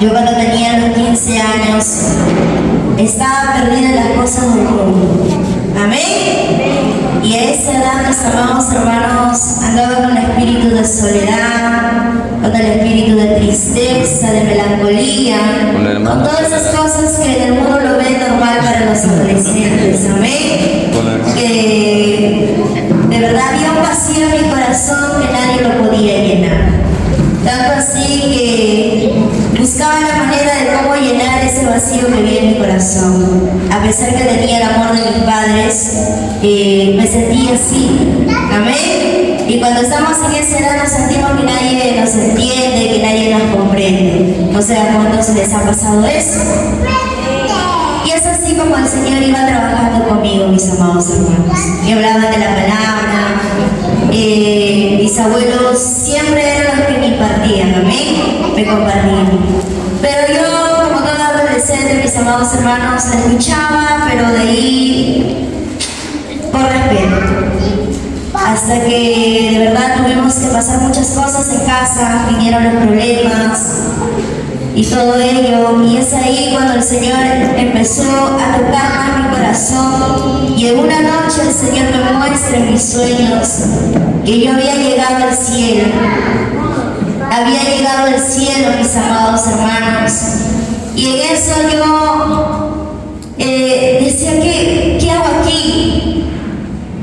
Yo cuando tenía los 15 años estaba perdida en las cosas del mundo. Amén. Y a esa edad, mis amados hermanos, andaba con el espíritu de soledad, con el espíritu de tristeza, de melancolía, con todas esas cosas que en el mundo lo ven normal para los adolescentes. Amén. Que de verdad había un vacío en mi corazón que nadie lo podía llenar. Tanto así que buscaba la manera de cómo llenar ese vacío que había en mi corazón. A pesar que tenía el amor de mis padres, me sentía así. Amén. Y cuando estamos en esa edad nos sentimos que nadie nos entiende, que nadie nos comprende. O sea, ¿cuántos les ha pasado eso? Y es así como el Señor iba trabajando conmigo, mis amados hermanos. Me hablaban de la palabra. Mis abuelos siempre eran los que me impartían, amén, me compartían. Pero yo, como todo adolescente, mis amados hermanos, escuchaba, pero de ahí, por respeto. Hasta que de verdad tuvimos que pasar muchas cosas en casa, vinieron los problemas y todo ello, y es ahí cuando el Señor empezó a tocar más mi corazón, y en una noche el Señor me muestra en mis sueños que yo había llegado al cielo. Había llegado al cielo, mis amados hermanos, y en eso yo decía, ¿qué hago aquí?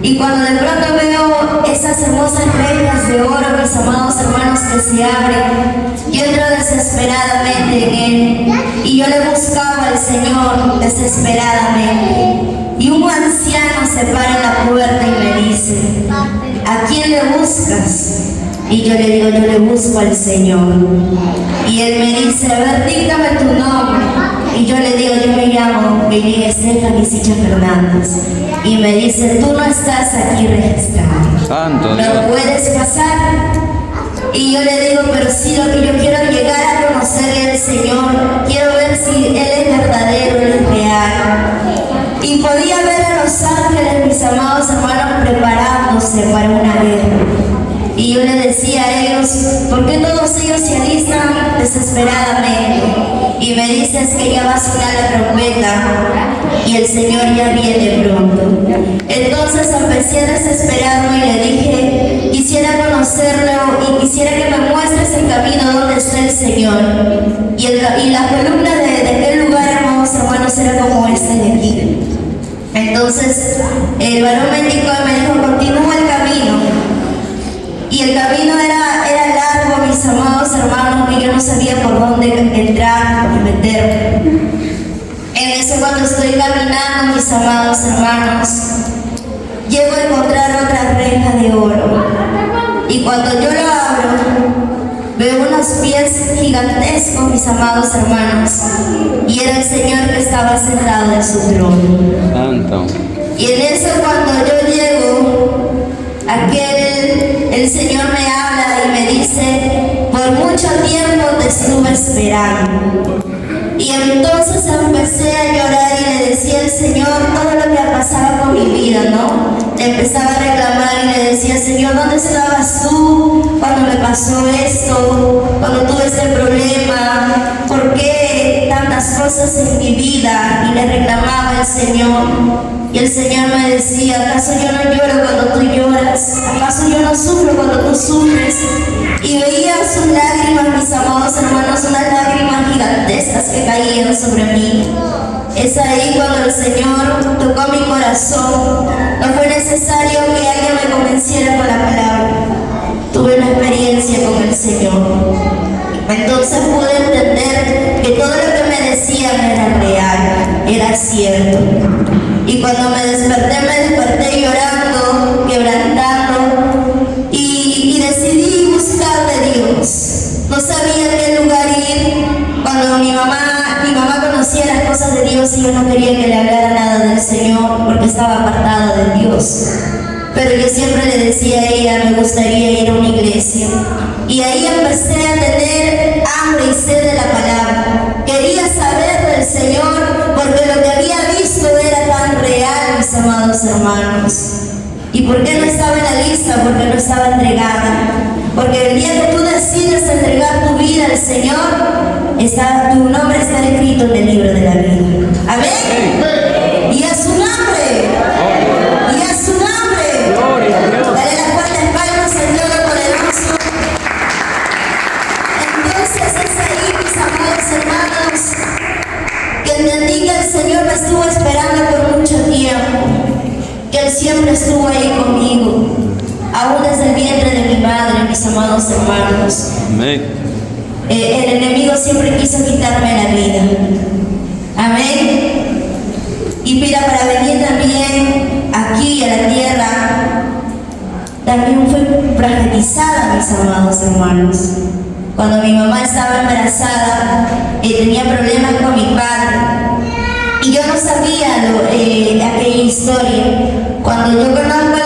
Y cuando de pronto veo esas hermosas rejas de oro, mis amados hermanos, que se abren, yo entro desesperadamente en Él, y yo le buscaba al Señor desesperadamente. Y un anciano se para en la puerta y me dice, ¿a quién le buscas? Y yo le digo, yo le busco al Señor. Y él me dice, a ver, dígame tu nombre. Y yo le digo, yo me llamo Lili Estefany Sicha Fernández. Y me dice, tú no estás aquí registrado. Santo ¿No Dios. puedes pasar? Y yo le digo, pero sí, lo que yo quiero llegar a conocerle al Señor. Quiero ver si Él es verdadero, Él es real. Y podía ver a los ángeles, mis amados hermanos, preparándose para una guerra. Y yo le decía a ellos, ¿por qué todos ellos se alistan desesperadamente? Y me dices que ya va a sonar la trompeta y el Señor ya viene pronto. Entonces empecé a desesperarme y le dije, quisiera conocerlo y quisiera que me muestres el camino donde está el Señor. Y la columna de aquel lugar, hermanos, era como esta de aquí. Entonces el varón me indicó y me dijo, continúa el camino. Y el camino era largo, mis amados hermanos, que yo no sabía por dónde entrar y meterme. En eso, cuando estoy caminando, mis amados hermanos, llego a encontrar otra reja de oro. Y cuando yo lo abro, veo unos pies gigantescos, mis amados hermanos, y era el Señor que estaba sentado en su trono. Santo. Y en eso, cuando yo llego, el Señor me habla y me dice, por mucho tiempo te estuve esperando. Y entonces empecé a llorar y le decía al Señor todo lo que ha pasado con mi vida, ¿no? Le empezaba a reclamar y le decía, Señor, ¿dónde estabas tú cuando me pasó esto? Cuando tuve ese problema, ¿por qué tantas cosas en mi vida? Y le reclamaba al Señor. Y el Señor me decía, ¿acaso yo no lloro cuando tú lloras? ¿Acaso yo no sufro cuando tú sufres? Y veía sus lágrimas, mis amados hermanos, unas lágrimas gigantescas que caían sobre mí. Es ahí cuando el Señor tocó mi corazón. No fue necesario que alguien me convenciera con la palabra. Tuve una experiencia con el Señor. Entonces pude entender que todo lo que me decían era real, era cierto. Y cuando me desperté llorando, quebrantando, y decidí buscar de Dios. No sabía a qué lugar ir. Cuando mi mamá conocía las cosas de Dios, y yo no quería que le hablara nada del Señor porque estaba apartada de Dios. Pero yo siempre le decía a ella, me gustaría ir a una iglesia. Y ahí empecé a tener hambre y sed de la palabra. Quería saber del Señor porque lo que había visto era tan real, mis amados hermanos. ¿Y por qué no estaba en la lista? Porque no estaba entregada. Porque el día que tú decides entregar tu vida al Señor, tu nombre está escrito en el libro de la vida. Amén. Y a su nombre. Y a su nombre. Dale las fuertes palmas al Dios poderoso. Entonces es ahí, mis amados hermanos, que entendí que el Señor me estuvo esperando por mucho tiempo. Que Él siempre estuvo ahí conmigo, aún desde el vientre de mi madre, mis amados hermanos. Amén. El enemigo siempre quiso quitarme la vida. Amén. Y mira, para venir también aquí a la tierra, también fue profetizada, mis amados hermanos. Cuando mi mamá estaba embarazada, tenía problemas con mi padre. Y yo no sabía aquella historia. Cuando yo conozco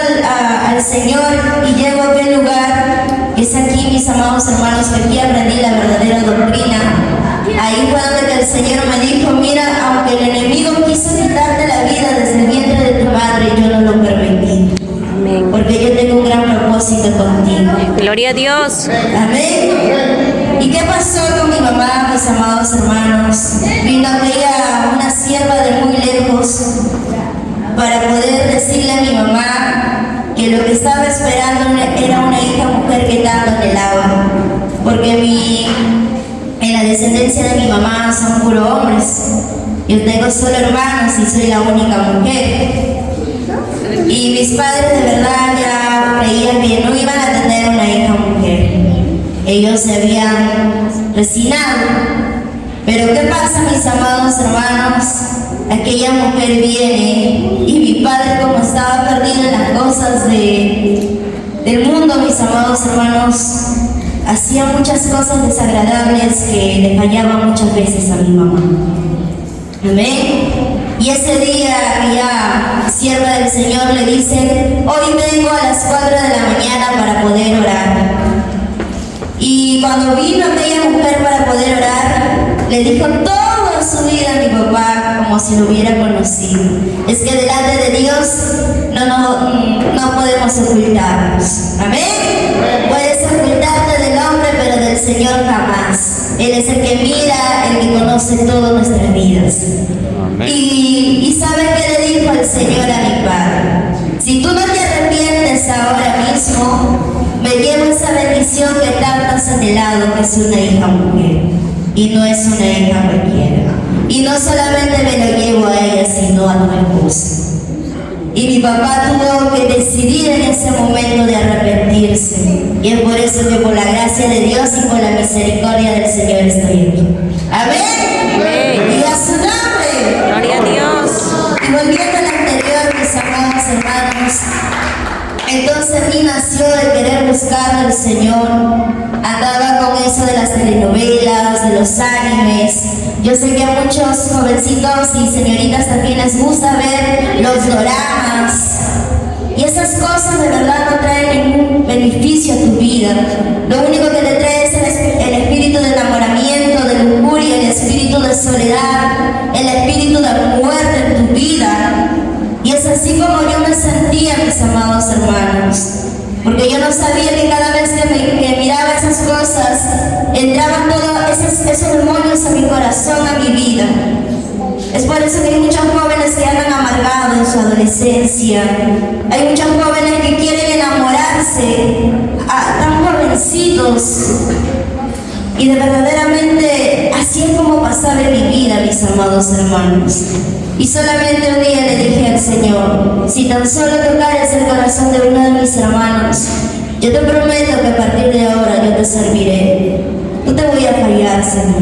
al Señor y llego a aquel lugar, que es aquí, mis amados hermanos, que aquí aprendí la verdadera doctrina. Ahí fue donde el Señor me dijo, mira, aunque el enemigo quiso quitarte la vida desde el vientre de tu madre, yo no lo permití. Amén. Porque yo tengo un gran propósito contigo. Gloria a Dios. Amén. ¿Y qué pasó con mi mamá, mis amados hermanos? Vino aquella, una sierva de muy lejos, para poder decirle a mi mamá que lo que estaba esperando era una hija mujer que tanto anhelaba. Porque en la descendencia de mi mamá son puros hombres. Yo tengo solo hermanos y soy la única mujer. Y mis padres de verdad ya creían que no iban a tener una hija mujer. Ellos se habían resignado. Pero ¿qué pasa, mis amados hermanos? Aquella mujer viene y mi padre, como estaba perdido en las cosas del mundo, mis amados hermanos, hacía muchas cosas desagradables que le fallaban muchas veces a mi mamá. Amén. Y ese día aquella sierva del Señor le dice, hoy vengo a las 4 de la mañana para poder orar. Y cuando vino aquella mujer para poder orar, le dijo toda su vida a mi papá como si lo hubiera conocido. Es que delante de Dios no podemos ocultarnos. Amén. Puedes ocultarte del hombre, pero del Señor jamás. Él es el que mira, el que conoce todas nuestras vidas. Amén. Y ¿sabe qué le dijo el Señor a mi padre? Si tú no te arrepientes ahora mismo, me llevo esa bendición que tanto has anhelado, que es una hija mujer. Y no es una hija cualquiera. Y no solamente me lo llevo a ella, sino a tu esposa. Y mi papá tuvo que decidir en ese momento de arrepentirse. Y es por eso que por la gracia de Dios y por la misericordia del Señor estoy aquí. Amén. Amén. Y a su nombre. Gloria a Dios. Y volviendo al anterior, mis amados hermanos, entonces a mí nació el querer buscar al Señor. Andaba con eso de las telenovelas, de los animes. Yo sé que a muchos jovencitos y señoritas también les gusta ver los doramas. Y esas cosas de verdad no traen ningún beneficio a tu vida. Lo único que te trae es el espíritu de enamoramiento, de lujuria, el espíritu de soledad, el espíritu de muerte en tu vida. Y es así como yo me sentía, mis amados hermanos. Porque yo no sabía que cada vez que miraba esas cosas, entraban todos esos demonios a mi corazón, a mi vida. Es por eso que hay muchos jóvenes que andan amargados en su adolescencia. Hay muchos jóvenes que quieren enamorarse, tan jovencitos. Y de verdaderamente así es como pasaba en mi vida, mis amados hermanos. Y solamente un día le dije al Señor, si tan solo tocares el corazón de uno de mis hermanos, yo te prometo que a partir de ahora yo te serviré. No te voy a fallar, Señor.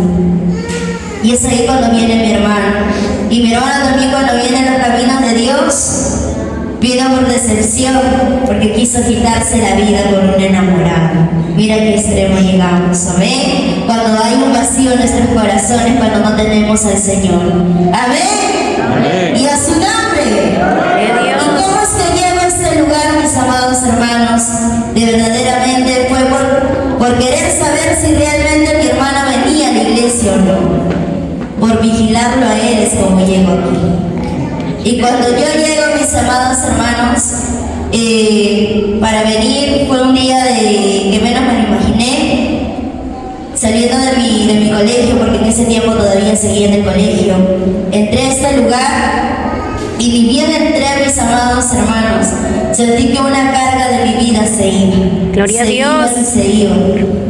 Y es ahí cuando viene mi hermano. Y mi hermano también cuando viene en los caminos de Dios, vino por decepción, porque quiso quitarse la vida por un enamorado. Mira qué extremo llegamos, amén. Cuando hay un vacío en nuestros corazones, cuando no tenemos al Señor. Amén. Amén. Y a su nombre. Gloria a Dios. ¿Y cómo es que llego a este lugar, mis amados hermanos? De verdaderamente fue por querer saber si realmente mi hermana venía a la iglesia o no. Por vigilarlo a él es como llego aquí. Y cuando yo llego, mis amados hermanos, para venir. Fue un día que menos me lo imaginé, saliendo de mi colegio, porque en ese tiempo todavía seguía en el colegio. Entré a este lugar y ni bien entré, mis amados hermanos, sentí que una carga de mi vida se iba. Gloria a Dios. Iba y se iba.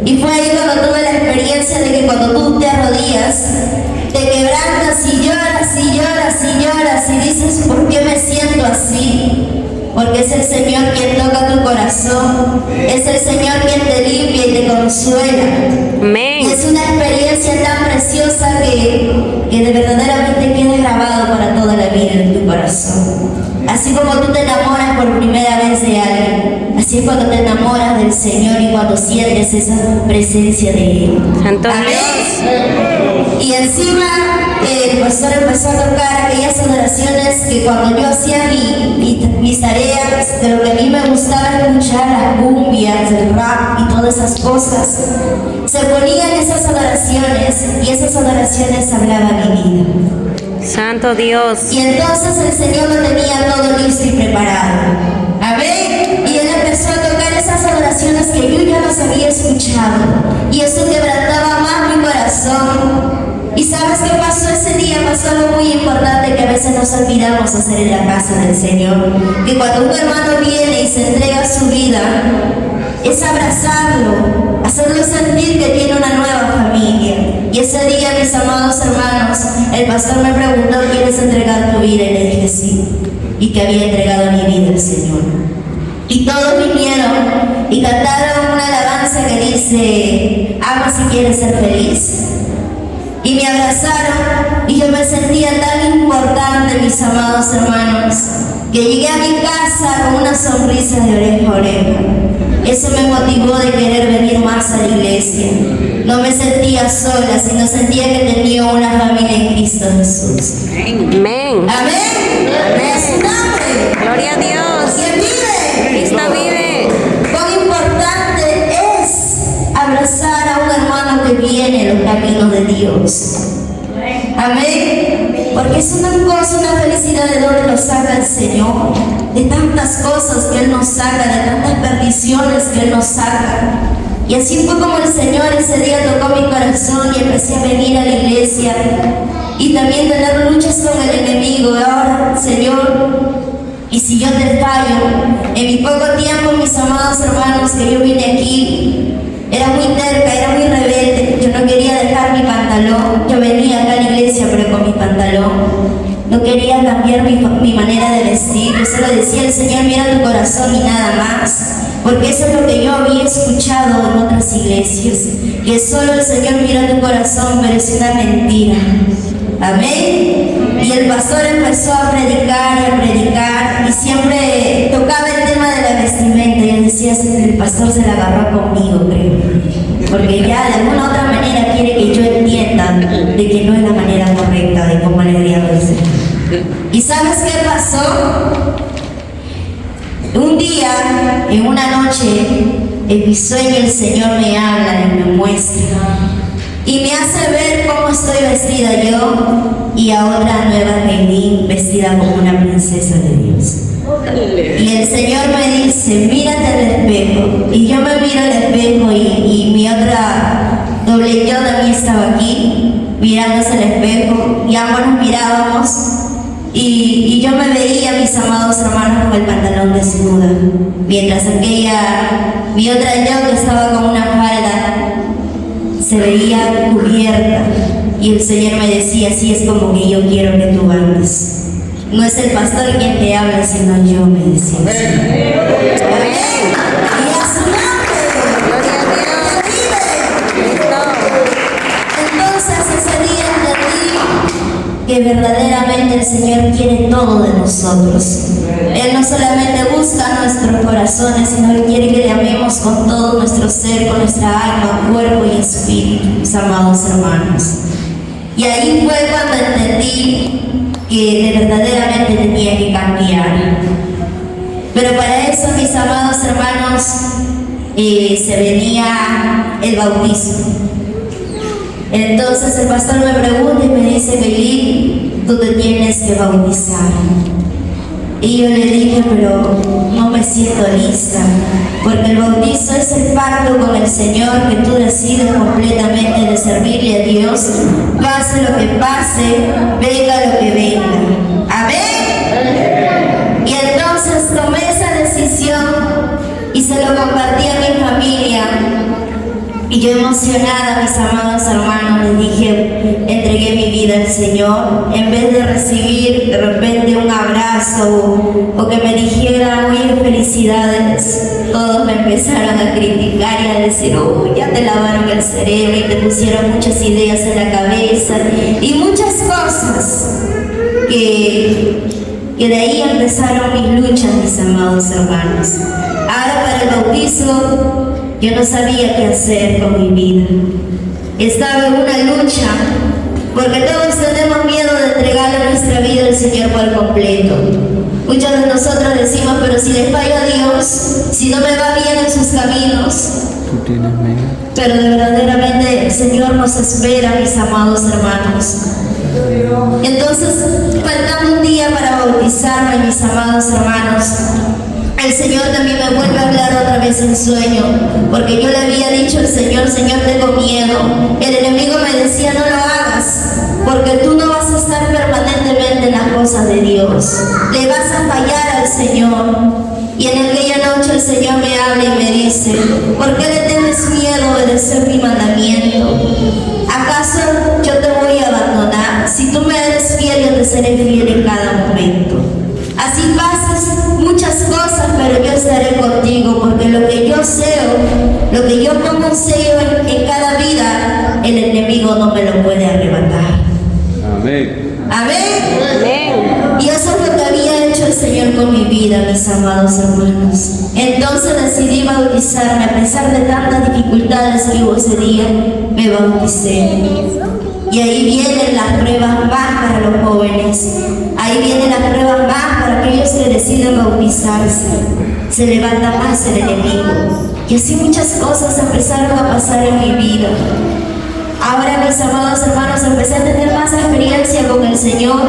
Y fue ahí cuando tuve la experiencia de que cuando tú te arrodillas, te quebrantas y lloras y lloras y lloras y dices, ¿por qué me siento así? Porque es el Señor quien toca tu corazón, es el Señor quien te limpia y te consuela. Amén. Y es una experiencia tan preciosa que de verdaderamente queda grabado para toda la vida en tu corazón. Así como tú te enamoras por primera vez de alguien, así es cuando te enamoras del Señor y cuando sientes esa presencia de Él. Santo Amén. Y encima el pastor empezó a tocar aquellas adoraciones que cuando yo hacía mis tareas, de lo que a mí me gustaba escuchar, las cumbias, el rap y todas esas cosas, se ponían esas adoraciones y esas adoraciones hablaban mi vida. Santo Dios. Y entonces el Señor lo tenía todo listo y preparado. Amén. Y Él empezó a tocar esas adoraciones que yo ya las había escuchado. Y eso quebrantaba más mi corazón. ¿Y sabes qué pasó ese día? Pasó algo muy importante que a veces nos olvidamos hacer en la casa del Señor. Que cuando un hermano viene y se entrega su vida, es abrazarlo, hacerlo sentir que tiene una nueva familia. Y ese día, mis amados hermanos, el pastor me preguntó, ¿quieres entregar tu vida? Y le dije sí, y que había entregado mi vida al Señor. Y todos vinieron y cantaron una alabanza que dice, ama si quieres ser feliz. Y me abrazaron y yo me sentía tan importante, mis amados hermanos, que llegué a mi casa con una sonrisa de oreja a oreja. Eso me motivó de querer venir más a la iglesia. No me sentía sola, sino sentía que tenía una familia en Cristo Jesús. Amén. Amén. A su nombre. Gloria a Dios. ¿Quién vive? Cristo vive. Cuán importante es abrazar a un hermano que viene en los caminos de Dios. Amén. Porque es una cosa, una felicidad de donde nos saca el Señor, de tantas cosas que Él nos saca, de tantas perdiciones que Él nos saca. Y así fue como el Señor ese día tocó mi corazón y empecé a venir a la iglesia y también tener luchas con el enemigo. Ahora, Señor, y si yo te fallo, en mi poco tiempo, mis amados hermanos, que yo vine aquí, era muy terca, era muy rebelde, yo no quería dejar mi pantalón, yo venía acá a la iglesia pero con mi pantalón, no quería cambiar mi manera de vestir, yo solo decía al Señor, mira tu corazón y nada más, porque eso es lo que yo había escuchado en otras iglesias, que solo el Señor mira tu corazón, pero es una mentira. Amén. Y el pastor empezó a predicar y siempre tocaba el tema de la vestimenta. Y yo decía, el pastor se la agarró conmigo, creo, porque ya de alguna otra manera quiere que yo entienda de que no es la manera correcta de cómo le agrada al Señor. ¿Y sabes qué pasó? Un día, en una noche, en mi sueño el Señor me habla y me muestra y me hace ver cómo estoy vestida yo y a otra nueva Reilín vestida como una princesa de Dios. Y el Señor me dice, mírate al espejo. Y yo me miro al espejo y mi otra doble yo también estaba aquí mirándose al espejo y ambos nos mirábamos y yo me veía, mis amados hermanos, con el pantalón desnuda, mientras mi otra yo que estaba con una falda se veía cubierta y el Señor me decía, así es como que yo quiero que tú andes. No es el pastor quien te habla, sino yo, me decía. Amén. Y a su nombre. Gloria a Dios. Cristo. Entonces ese día entendí que verdaderamente el Señor quiere todo de nosotros. Él no solamente busca nuestros corazones, sino que quiere que le amemos con todo nuestro ser, con nuestra alma, cuerpo y espíritu, mis amados hermanos. Y ahí fue cuando entendí que verdaderamente tenía que cambiar. Pero para eso, mis amados hermanos, se venía el bautismo. Entonces el pastor me pregunta y me dice, Belín, tú te tienes que bautizar. Y yo le dije, pero no me siento lista, porque el bautizo es el pacto con el Señor, que tú decides completamente de servirle a Dios, pase lo que pase, venga lo que venga. Amén. Y entonces tomé esa decisión y se lo compartí a mi familia. Y yo emocionada, mis amados hermanos, les dije, entregué mi vida al Señor. En vez de recibir de repente un abrazo o que me dijeran, oye, felicidades, todos me empezaron a criticar y a decir, ya te lavaron el cerebro y te pusieron muchas ideas en la cabeza y muchas cosas que de ahí empezaron mis luchas, mis amados hermanos. Ahora para el bautizo, yo no sabía qué hacer con mi vida. Estaba en una lucha, porque todos tenemos miedo de entregarle nuestra vida al Señor por completo. Muchos de nosotros decimos, pero si le fallo a Dios, si no me va bien en sus caminos. Pero de verdaderamente el Señor nos espera, mis amados hermanos. Entonces, faltando un día para bautizarme, mis amados hermanos, el Señor también me vuelve a hablar otra vez en sueño, porque yo le había dicho al Señor, Señor, tengo miedo. El enemigo me decía, no lo hagas, porque tú no vas a estar permanentemente en las cosas de Dios. Le vas a fallar al Señor. Y en aquella noche el Señor me habla y me dice, ¿por qué le tienes miedo a obedecer mi mandamiento? ¿Acaso yo te voy a abandonar? Si tú me eres fiel, yo te seré fiel en cada momento. Así pases muchas cosas, pero yo estaré contigo, porque lo que yo deseo, lo que yo pongo un sello en cada vida, el enemigo no me lo puede arrebatar. Amén. Amén. Amén. Y eso es lo que había hecho el Señor con mi vida, mis amados hermanos. Entonces decidí bautizarme, a pesar de tantas dificultades que hubo ese día, me bauticé. Y ahí vienen las pruebas más para los jóvenes. Ahí vienen las pruebas más para aquellos que deciden bautizarse. Se levanta más el enemigo. Y así muchas cosas empezaron a pasar en mi vida. Ahora, mis amados hermanos, empecé a tener más experiencia con el Señor.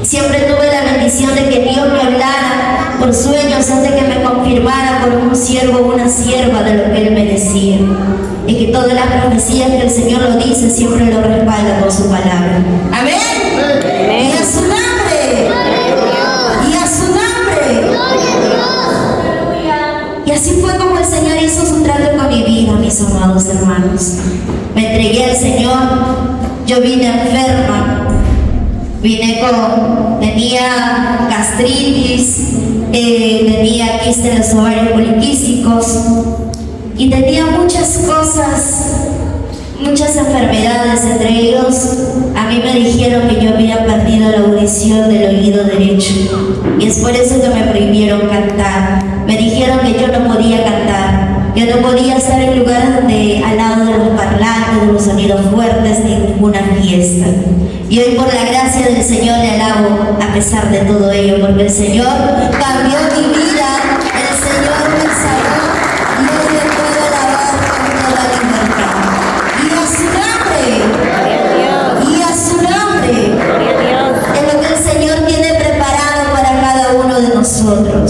Siempre tuve la bendición de que Dios me hablara por sueños antes de que me confirmara por un siervo o una sierva de lo que Él me decía. Y que todas las profecías que el Señor lo dice siempre lo respalda con su palabra. Amén. Amén. Y a su nombre. Y a su nombre. Y así fue como el Señor hizo su trato con mi vida, mis amados hermanos. Me entregué al Señor. Yo vine enferma. Tenía gastritis, tenía quistes de los ovarios poliquísticos y tenía muchas cosas, muchas enfermedades. Entre ellos, a mí me dijeron que yo había perdido la audición del oído derecho y es por eso que me prohibieron cantar. Me dijeron que yo no podía cantar. Yo no podía estar en lugares donde al lado de los parlantes, de los sonidos fuertes, ni en ninguna fiesta. Y hoy por la gracia del Señor le alabo a pesar de todo ello, porque el Señor cambió mi vida, el Señor me salvó y hoy le puedo alabar con toda libertad. Y a su nombre, y a su nombre, es lo que el Señor tiene preparado para cada uno de nosotros.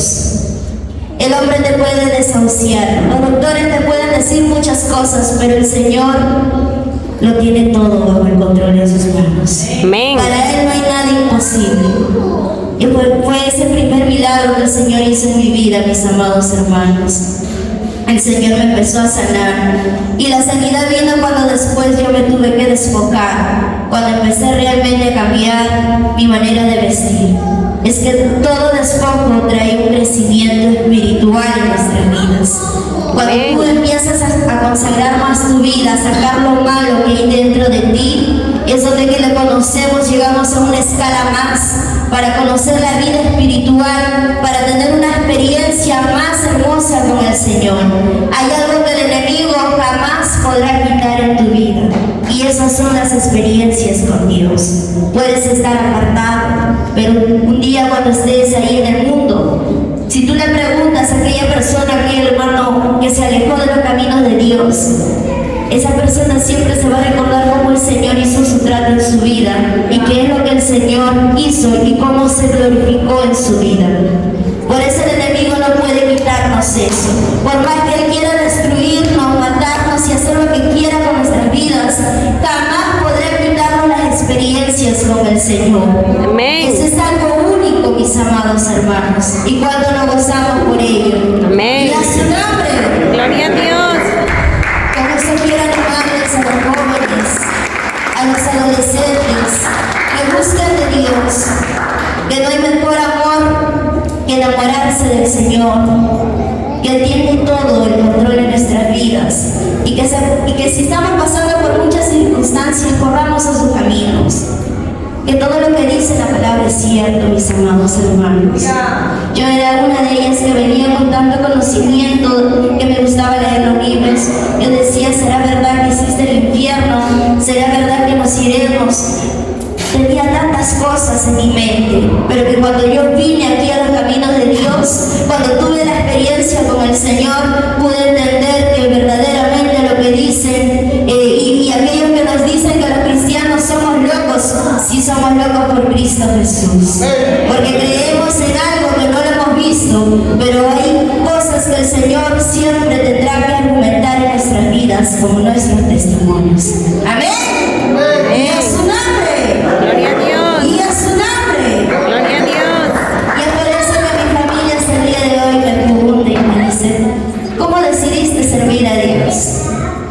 El hombre te puede desahuciar, los doctores te pueden decir muchas cosas, pero el Señor lo tiene todo bajo el control de sus manos. Amén. Para Él no hay nada imposible. Y fue ese primer milagro que el Señor hizo en mi vida, mis amados hermanos. El Señor me empezó a sanar. Y la sanidad vino cuando después yo me tuve que despojar, cuando empecé realmente a cambiar mi manera de vestir. Es que todo despojo trae un crecimiento espiritual en nuestras vidas. Cuando tú empiezas a consagrar más tu vida, a sacar lo malo que hay dentro de ti, es donde que le conocemos, llegamos a una escala más para conocer la vida espiritual, para tener una experiencia más hermosa con el Señor. Hay algo que el enemigo jamás podrá quitar en tu vida, y esas son las experiencias con Dios. Puedes estar apartado, pero un día cuando estés ahí en el mundo, si tú le preguntas a aquella persona, aquel hermano que se alejó de los caminos de Dios, esa persona siempre se va a recordar cómo el Señor hizo su trato en su vida y qué es lo que el Señor Señor hizo y cómo se glorificó en su vida. Por eso el enemigo no puede quitarnos eso. Por más que él quiera destruirnos, matarnos y hacer lo que quiera con nuestras vidas, jamás podrá quitarnos las experiencias con el Señor. Amén. Eso es algo único, mis amados hermanos, y cuando nos gozamos por ello. Amén. Y a su nombre. Gloria a Dios. Con eso quiero animarles a los jóvenes, a los adolescentes, que buscan de Dios, que no hay mejor amor que enamorarse del Señor, que Él tiene todo el control en nuestras vidas y que si estamos pasando por muchas circunstancias, corramos a sus caminos. Que todo lo que dice la palabra es cierto, mis amados hermanos. Yo era una de ellas que venía con tanto conocimiento que me gustaba leer los libros. Yo decía, ¿será verdad que existe el infierno? ¿Será verdad que nos iremos? Tenía tantas cosas en mi mente, pero que cuando yo vine aquí a los caminos de Dios, cuando tuve la experiencia con el Señor, pude entender que verdaderamente lo que dicen y aquellos que nos dicen que los cristianos somos locos, sí somos locos por Cristo Jesús, porque creemos en algo que no lo hemos visto, pero hay cosas que el Señor siempre tendrá que argumentar en nuestras vidas como nuestros testimonios. Amén. Y a su nombre. Gloria a Dios. Y a su nombre. Gloria a Dios. Y es por eso que mi familia hasta el día de hoy me pregunta y me dice, ¿cómo decidiste servir a Dios?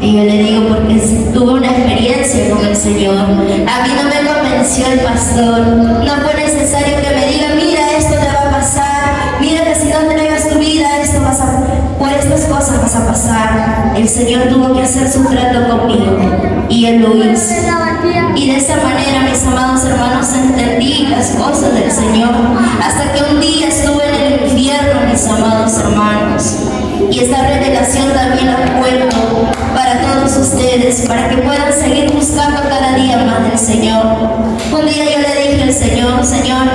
Y yo le digo, porque tuve una experiencia con el Señor. A mí no me convenció el pastor. No fue necesario que me diga, mira, esto te va a pasar. Mira que si no entregas tu vida, esto vas a... por estas cosas vas a pasar. El Señor tuvo que hacer su trato conmigo. Y Él lo hizo. Y de esa manera, mis amados hermanos, entendí las cosas del Señor. Hasta que un día estuve en el infierno, mis amados hermanos. Y esta revelación también la cuento para todos ustedes, para que puedan seguir buscando cada día más del Señor. Un día yo le dije al Señor, Señor,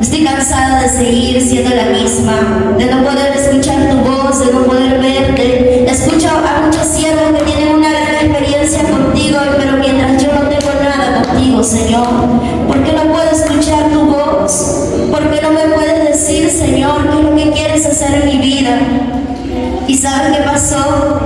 estoy cansada de seguir siendo la misma, de no poder escuchar tu voz, de no poder verte. Escucho a muchos siervos que tienen una gran experiencia contigo, pero mientras yo no tengo nada contigo, Señor, ¿por qué no puedo escuchar tu voz? ¿Por qué no me puedes decir, Señor, qué es lo que quieres hacer en mi vida? ¿Y sabes qué pasó?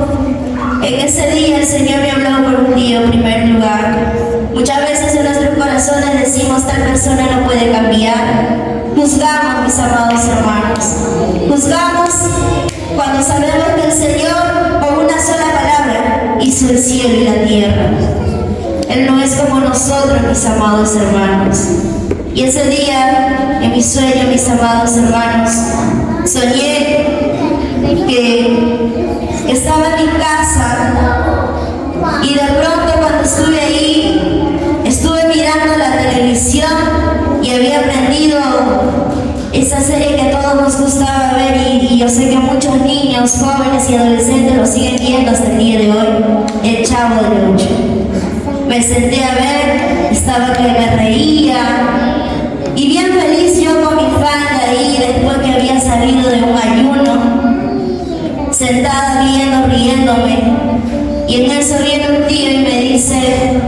En ese día el Señor me habló por un día en primer lugar. Muchas veces en nuestros corazones decimos, tal persona no puede cambiar. Juzgamos, mis amados hermanos. Juzgamos cuando sabemos que el Señor, con una sola palabra, hizo el cielo y la tierra. Él no es como nosotros, mis amados hermanos. Y ese día, en mi sueño, mis amados hermanos, soñé que estaba en mi casa y de pronto cuando estuve ahí, estuve mirando la televisión y había aprendido esa serie que a todos nos gustaba ver y yo sé que muchos niños, jóvenes y adolescentes lo siguen viendo hasta el día de hoy, El Chavo del Ocho. Me senté a ver, estaba que me reía y bien feliz yo con mi falda ahí después que había salido de un ayuno, sentada riéndome, y en eso viene un tío y me dice,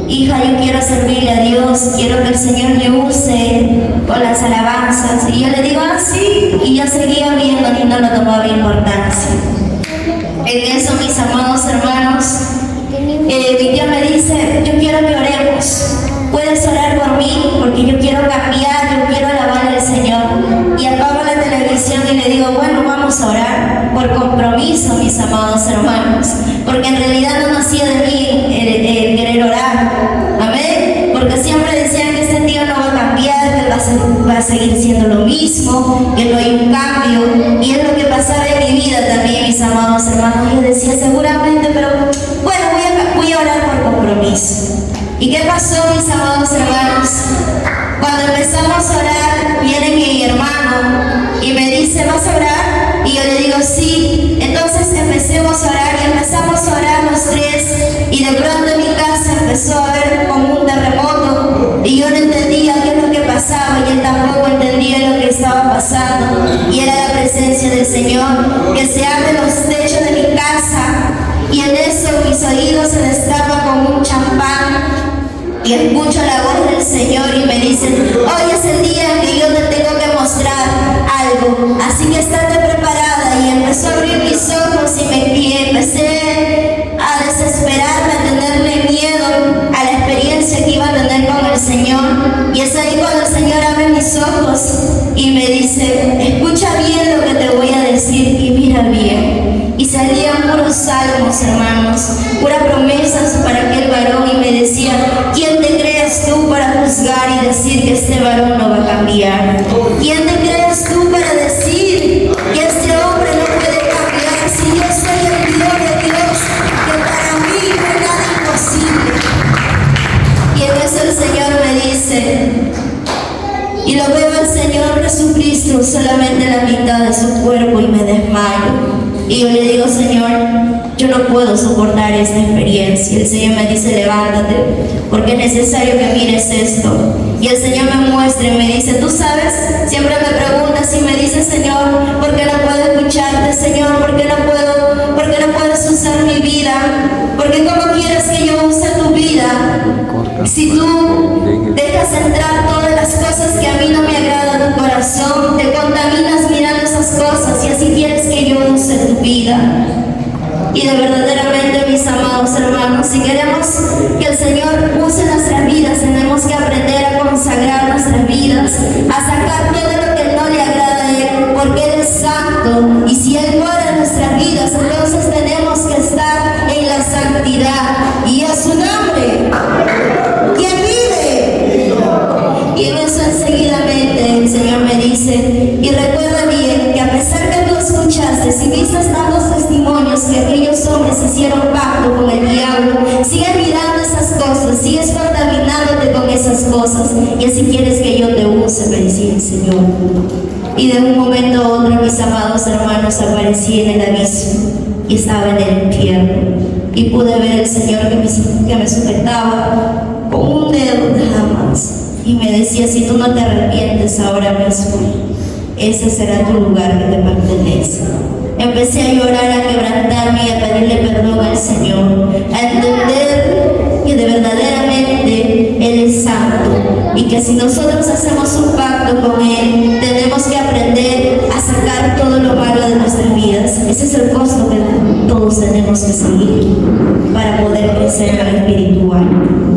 hija, yo quiero servirle a Dios, quiero que el Señor me use con las alabanzas. Y yo le digo, sí, y yo seguía viendo y no lo tomaba importancia. En eso, mis amados hermanos, mi tío me dice, yo quiero que oremos, puedes orar por mí, porque yo quiero cambiar, yo quiero alabar al Señor. Y apago la televisión y le digo, bueno, vamos a orar por compromiso, mis amados hermanos, porque en realidad no nacía de mí el querer orar, amén, porque siempre decían que este tío no va a cambiar, que va a seguir siendo lo mismo, que no hay un cambio, y es lo que pasaba en mi vida también, mis amados hermanos. Yo decía, seguramente, pero bueno, voy a orar por compromiso. ¿Y qué pasó, mis amados hermanos? Cuando empezamos a orar, viene mi hermano y me dice, ¿vas a orar? Y yo le digo, sí. Entonces empecemos a orar y empezamos a orar los tres, y de pronto en mi casa empezó a haber como un terremoto y yo no entendía qué es lo que pasaba y él tampoco entendía lo que estaba pasando, y era la presencia del Señor, que se abren los techos de mi casa y en eso mis oídos se destapan como un champán y escucho la voz del Señor y me dice, hoy es el día en que yo te tengo que mostrar algo, así que estate preparada. Y empezó a abrir mis ojos y empecé a desesperarme, a tenerle miedo a la experiencia que iba a tener con el Señor. Y es ahí cuando el Señor abre mis ojos y me dice, escucha bien lo que te voy a decir y mira bien. Y salían puros salmos, hermanos, puras promesas para aquel varón, y me decía, ¿quién te crees tú para juzgar y decir que este varón no va a cambiar? ¿Quién te crees tú para decir que este hombre no puede cambiar si yo soy el Dios de Dios, que para mí no hay nada imposible? Y en eso el Señor me dice, y lo veo al Señor Jesucristo solamente la mitad de su cuerpo y me desmayo. Y yo le digo, Señor, yo no puedo soportar esta experiencia. El Señor me dice, levántate, porque es necesario que mires esto. Y el Señor me muestra y me dice, tú sabes, siempre me preguntas y me dice, Señor, ¿por qué no puedo escucharte, Señor? ¿Por qué no puedes usar mi vida? ¿Por qué cómo quieres que yo use tu vida? Si tú dejas entrar todas las cosas que a mí no me agradan a tu corazón, te contaminas mirando esas cosas y así quieres que yo use tu vida. Y de verdaderamente, mis amados hermanos, si queremos que el Señor use nuestras vidas, tenemos que aprender a consagrar nuestras vidas, a sacar todo lo que no le agrada a Él, porque Él es santo. Y si Él mora en nuestras vidas, entonces tenemos que estar en la santidad. Y a su nombre, ¿quién vive? Y en eso enseguidamente el Señor me dice, y recuerda bien que a pesar que tú escuchaste, si viste tantos testimonios que aquellos hombres hicieron pacto con el diablo, sigues mirando esas cosas, sigues contaminándote con esas cosas, y así quieres que yo te use, me decía el Señor. Y de un momento a otro, mis amados hermanos, aparecí en el abismo y estaba en el infierno, y pude ver al Señor que me sujetaba con un dedo nada más, y me decía, si tú no te arrepientes ahora mismo, ese será tu lugar que te pertenece. Empecé a llorar, a quebrantarme y a pedirle perdón al Señor, a entender que de verdaderamente Él es santo y que si nosotros hacemos un pacto con Él, tenemos que aprender a sacar todo lo malo de nuestras vidas. Ese es el costo que todos tenemos que seguir para poder crecer en lo espiritual.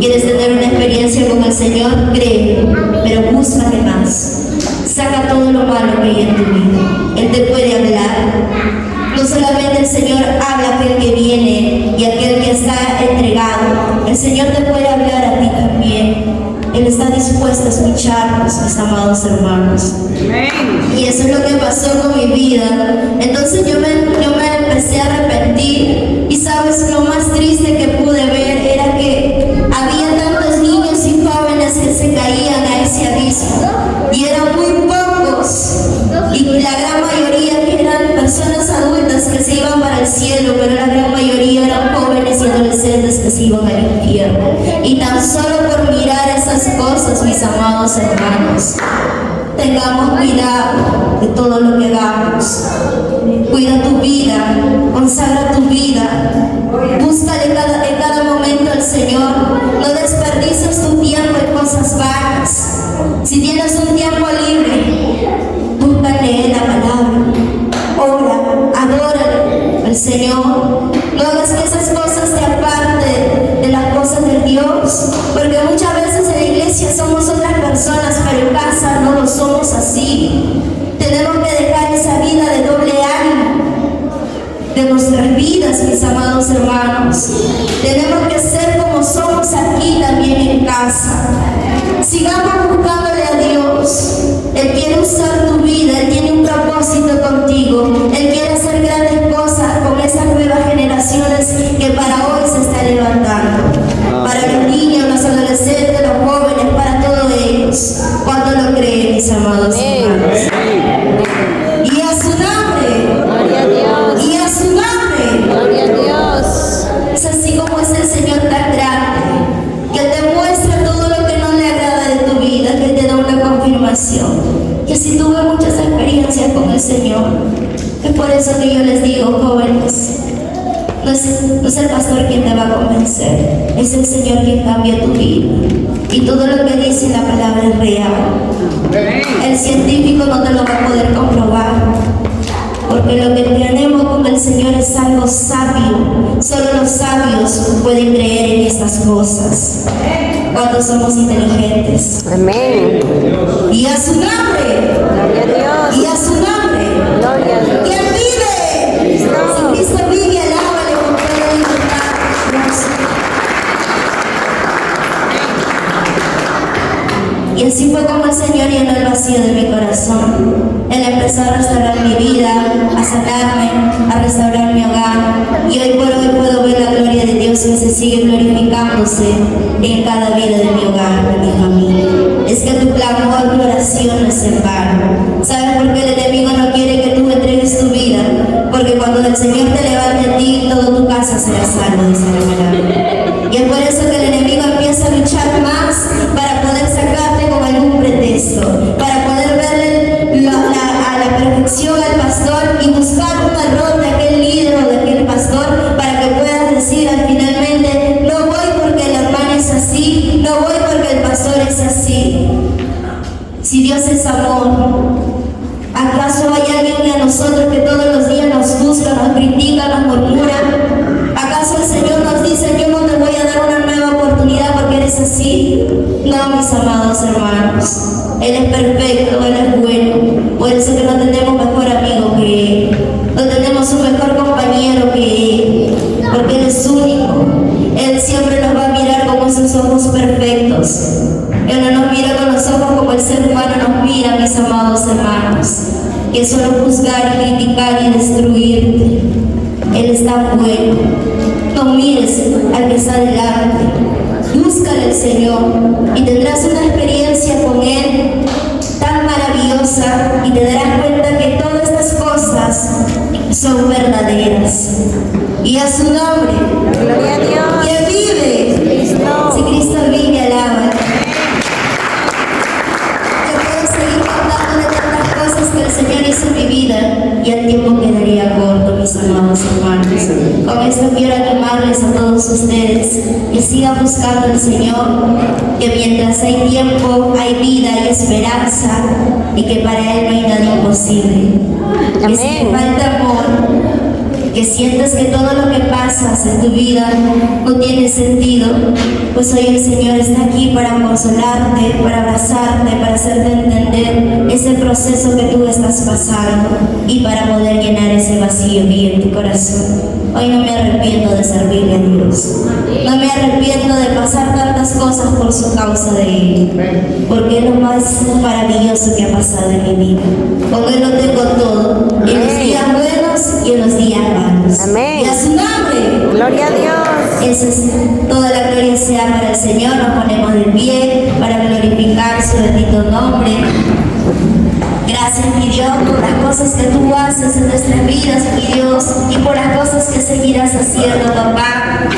¿Quieres tener una experiencia con el Señor? Cree, pero búscale más. Saca todo lo malo que hay en tu vida. Él te puede hablar. No solamente el Señor habla a aquel que viene y a aquel que está entregado. El Señor te puede hablar a ti también. Él está dispuesto a escucharnos, mis amados hermanos. Y eso es lo que pasó con mi vida. Entonces yo me empecé a arrepentir. Y sabes, lo más triste que pude ver era que había tantos niños y jóvenes que se caían a ese abismo. Y eran muy pocos. Y la gran mayoría que eran personas adultas que se iban para el cielo, pero la gran mayoría eran jóvenes y adolescentes que se iban al infierno. Y tan solo por mirar esas cosas, mis amados hermanos, tengamos cuidado de todo lo que hagamos. Cuida tu vida, consagra tu vida, búscale en cada momento al Señor. No desperdices tu tiempo en cosas vanas. Si tienes un tiempo libre, búscale la palabra, ora, adórale al Señor. No hagas que esas cosas te aparten de las cosas de Dios, porque muchas veces en la iglesia somos otras personas, pero en casa no lo somos así. Tenemos que dejar esa vida de doble ánimo de nuestras vidas, mis amados hermanos. Tenemos que ser como somos aquí también en casa. Sigamos buscándole a Dios. Él quiere usar tu vida, Él tiene un propósito contigo. Él quiere hacer grandes cosas con esas nuevas generaciones que para hoy se está levantando. Para los niños, los adolescentes, los jóvenes, para todos ellos. ¿Cuánto lo creen, mis amados hermanos? Y a su nombre. Gloria a Dios. Y a su nombre. Gloria a Dios. Es así como es el Señor tan grande, que te muestra todo lo que no le agrada de tu vida, que te da una confirmación. Que si tuve muchas experiencias con el Señor, es por eso que yo les digo, jóvenes, no es el pastor quien te va a convencer, es el Señor quien cambia tu vida. Y todo lo que dice la palabra es real. El científico no te lo va a poder comprobar, porque lo que tenemos con el Señor es algo sabio. Solo los sabios pueden creer en estas cosas. ¿Cuántos somos inteligentes? Amén. Y a su nombre. Gloria a Dios. Y a su nombre. Gloria a Dios. ¿Quién vive? Cristo. Si Cristo vive, alábale con toda libertad. Y así fue como el Señor llenó el vacío de mi corazón. Él empezó a restaurar mi vida, a sanarme, a restaurar mi hogar. Y hoy por hoy puedo ver la gloria de Dios que se sigue glorificándose en cada vida de mi hogar, de mi familia. Es que tu clamor, tu oración no es en vano. ¿Sabes por qué el enemigo no quiere que tú entregues tu vida? Porque cuando el Señor te levante a ti, toda tu casa será salva, dice la palabra. Y es por eso que el enemigo empieza a luchar más para poder sacarte con algún pretexto, para poder verle a la perfección al pastor y buscar un error de aquel líder o de aquel pastor para que puedas decir finalmente, no voy porque el hermano es así, no voy porque el pastor es así. Si Dios es amor, ¿acaso hay alguien de nosotros que todos los días nos juzga, nos critica, nos murmura? ¿Acaso el Señor nos dice, yo no te voy a dar una nueva oportunidad porque eres así? No, mis amados hermanos. Él es perfecto, Él es bueno. Por eso que no tenemos mejor amigo que Él. No tenemos un mejor compañero que Él. Porque Él es único. Él siempre nos va a mirar con esos ojos perfectos. Él no nos mira con los ojos como el ser humano nos mira, mis amados hermanos. Que es solo juzgar y criticar y destruirte. Él está bueno. No mires al que está delante. Búscale al Señor y tendrás una experiencia con Él tan maravillosa y te darás cuenta que todas estas cosas son verdaderas. Y a su nombre. Gloria a Dios. ¿Quién vive? Cristo. Si Cristo vive, alaba. Yo puedo seguir contando de tantas cosas que el Señor hizo en mi vida y el tiempo quedaría corto, mis amados hermanos. Con esto quiero animarles a todos ustedes que sigan buscando al Señor, que mientras hay tiempo, hay vida, hay esperanza y que para Él no hay nada imposible. Que si te Amén. falta amor, que sientes que todo lo que pasas en tu vida no tiene sentido, pues hoy el Señor está aquí para consolarte, para abrazarte, para hacerte entender ese proceso que tú estás pasando y para poder llenar ese vacío que hay en tu corazón. Hoy no me arrepiento de servirle a Dios. No me arrepiento de pasar tantas cosas por su causa de Él, porque es lo más maravilloso que ha pasado en mi vida. Con Él lo tengo todo, en los días buenos y en los días malos. Amén. Y a su nombre. Gloria a Dios. Eso es, toda la gloria sea para el Señor. Nos ponemos de pie para glorificar su bendito nombre. Gracias, mi Dios, por las cosas que tú haces en nuestras vidas, mi Dios, y por las cosas que seguirás haciendo, papá.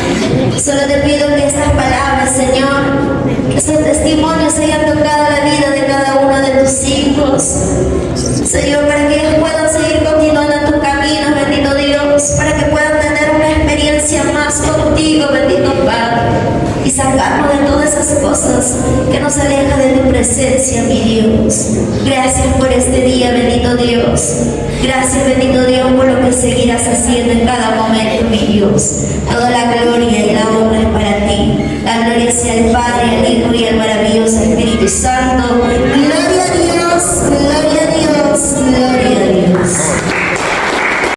Solo te pido que estas palabras, Señor, que estos testimonios hayan tocado la vida de cada uno de tus hijos. Señor, para que ellos puedan seguir continuando en tu camino, bendito Dios, para que puedan tener una experiencia más contigo, bendito Padre, y sacarnos de todas esas cosas que nos alejan de tu presencia, mi Dios. Gracias por este día, bendito Dios. Gracias, bendito Dios, por lo que seguirás haciendo en cada momento, mi Dios. Toda la gloria y la honra es para ti. La gloria sea al Padre, al Hijo y al maravilloso Espíritu Santo,